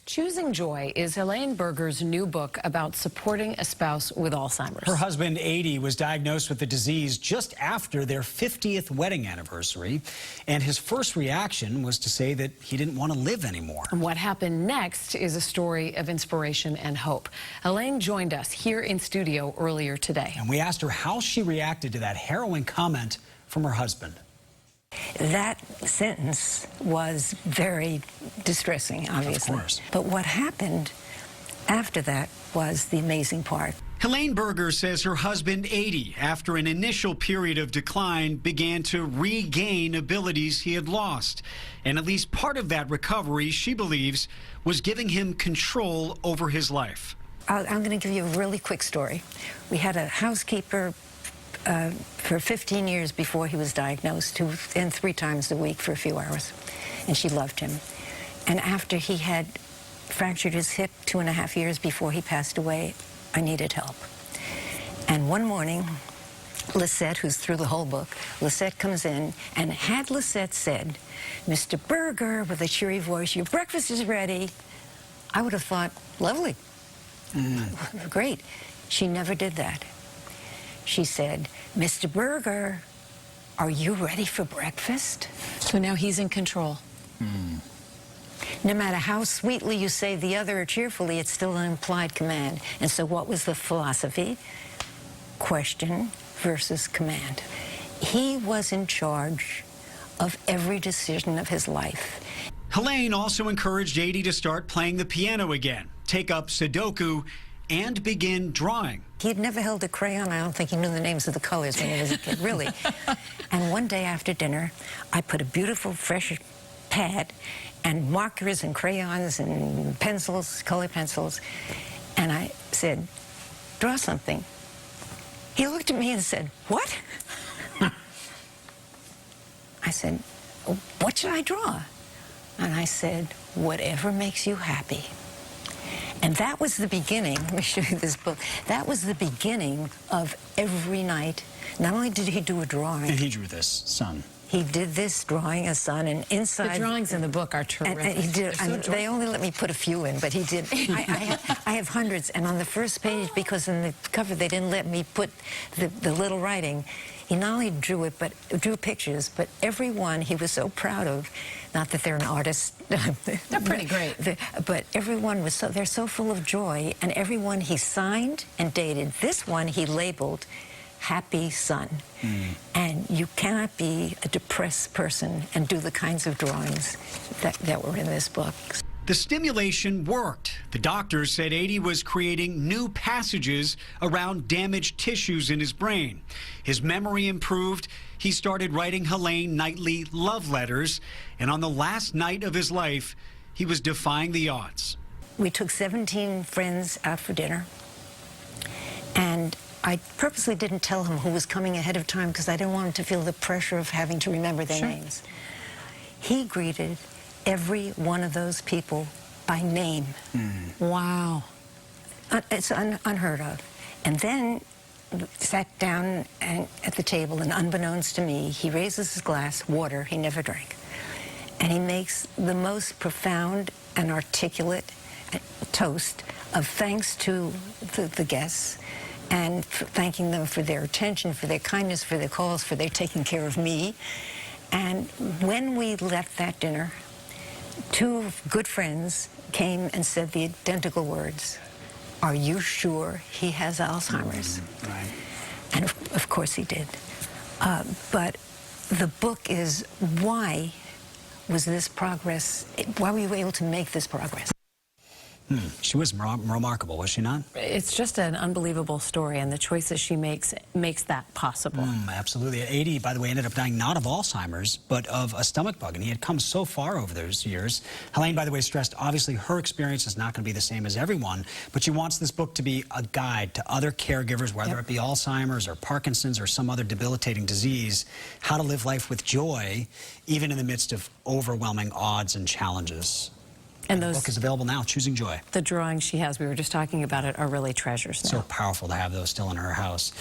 Choosing Joy is Helene Berger's new book about supporting a spouse with Alzheimer's. Her husband, 80, was diagnosed with the disease just after their 50th wedding anniversary. And his first reaction was to say that he didn't want to live anymore. And what happened next is a story of inspiration and hope. Helene joined us here in studio earlier today. And we asked her how she reacted to that harrowing comment from her husband. That sentence was very distressing, obviously. Of course. But what happened after that was the amazing part. Helene Berger says her husband, 80, after an initial period of decline, began to regain abilities he had lost. And at least part of that recovery, she believes, was giving him control over his life. I'm going to give you a really quick story. We had a housekeeper for 15 years before he was diagnosed, 2 and 3 times a week for a few hours, and she loved him. And after he had fractured his hip 2.5 years before he passed away, I needed help. And one morning, Lisette, who's through the whole book, Lisette comes in, and had Lisette said, "Mr. Berger," with a cheery voice, "your breakfast is ready," I would have thought, lovely, great. She never did that. She said, "Mr. Berger, are you ready for breakfast?" So now he's in control. No matter how sweetly you say the other or cheerfully, it's still an implied command. And so what was the philosophy? Question versus command. He was in charge of every decision of his life. Helene also encouraged 80 to start playing the piano again, take up Sudoku, and begin drawing. He'd never held a crayon. I don't think he knew the names of the colors when he was a kid, really. And one day after dinner, I put a beautiful, fresh pad and markers and crayons and pencils, color pencils, and I said, "Draw something." He looked at me and said, "What?" I said, "What should I draw?" And I said, "Whatever makes you happy." And that was the beginning. Let me show you this book. That was the beginning of every night. Not only did he do a drawing. And he drew this sun. He did this drawing, a sun, and inside... The drawings in the book are terrific. And he did. They only let me put a few in, but he did. I have hundreds, and on the first page, because in the cover they didn't let me put the little writing, he not only drew it, but drew pictures, but every one he was so proud of. Not that they're an artist. They're pretty great. But everyone was they're so full of joy, and every one he signed and dated. This one he labeled Happy Son. And you cannot be a depressed person and do the kinds of drawings that were in this book. The stimulation worked. The doctors said 80 was creating new passages around damaged tissues in his brain. His memory improved. He started writing Helene nightly love letters. And on the last night of his life, he was defying the odds. We took 17 friends out for dinner. And I purposely didn't tell him who was coming ahead of time because I didn't want him to feel the pressure of having to remember their names. He greeted every one of those people by name. Wow. It's unheard of. And then sat down at the table, and unbeknownst to me, he raises his glass, water he never drank, and he makes the most profound and articulate toast of thanks to the guests, and thanking them for their attention, for their kindness, for their calls, for their taking care of me. And when we left that dinner, 2 good friends came and said the identical words, "Are you sure he has Alzheimer's?" Right. And of course he did. But the book is, why was this progress, why were you able to make this progress? She was remarkable, was she not? It's just an unbelievable story, and the choices she makes that possible. Absolutely. At 80, by the way, ended up dying not of Alzheimer's, but of a stomach bug, and he had come so far over those years. Helene, by the way, stressed obviously her experience is not going to be the same as everyone, but she wants this book to be a guide to other caregivers, whether it be Alzheimer's or Parkinson's or some other debilitating disease, how to live life with joy, even in the midst of overwhelming odds and challenges. And the book is available now, Choosing Joy. The drawings she has, we were just talking about it, are really treasures now. So powerful to have those still in her house.